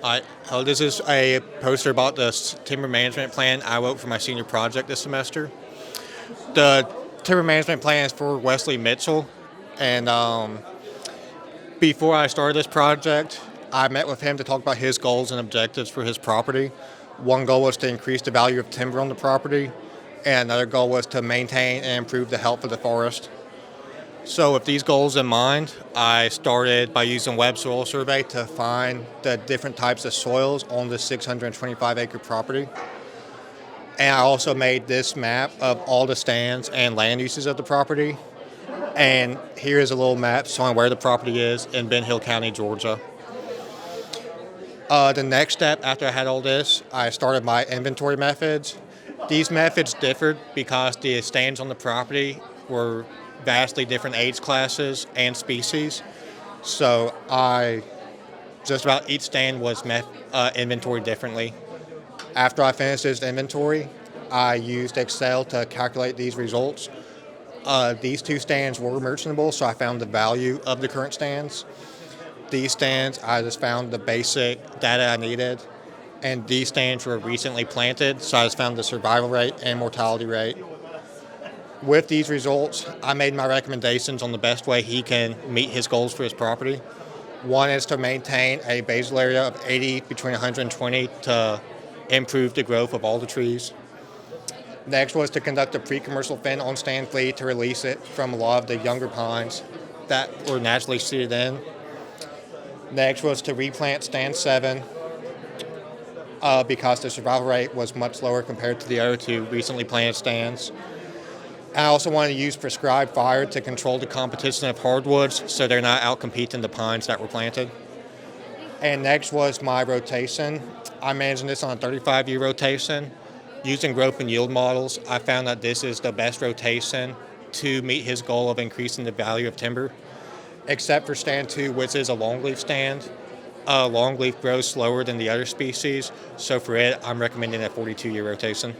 This is a poster about the timber management plan I wrote for my senior project this semester. The timber management plan is for Wesley Mitchell, and before I started this project, I met with him to talk about his goals and objectives for his property. One goal was to increase the value of timber on the property, and another goal was to maintain and improve the health of the forest. So with these goals in mind, I started by using web soil survey to find the different types of soils on the 625-acre property. And I also made this map of all the stands and land uses of the property. And here is a little map showing where the property is in Ben Hill County, Georgia. The next step after I had all this, I started my inventory methods. These methods differed because the stands on the property were vastly different age classes and species. So just about each stand was inventory differently. After I finished this inventory, I used Excel to calculate these results. These two stands were merchantable, so I found the value of the current stands. These stands, I just found the basic data I needed. And these stands were recently planted, so I just found the survival rate and mortality rate. With these results, I made my recommendations on the best way he can meet his goals for his property. One is to maintain a basal area of 80 between 120 to improve the growth of all the trees. Next was to conduct a pre-commercial fin on stand flea to release it from a lot of the younger pines that were naturally seated in. Next was to replant stand 7 because the survival rate was much lower compared to the other two recently planted stands. I also wanted to use prescribed fire to control the competition of hardwoods so they're not out-competing the pines that were planted. And next was my rotation. I'm managing this on a 35-year rotation. Using growth and yield models, I found that this is the best rotation to meet his goal of increasing the value of timber, except for stand 2, which is a longleaf stand. Longleaf grows slower than the other species, so for it, I'm recommending a 42-year rotation.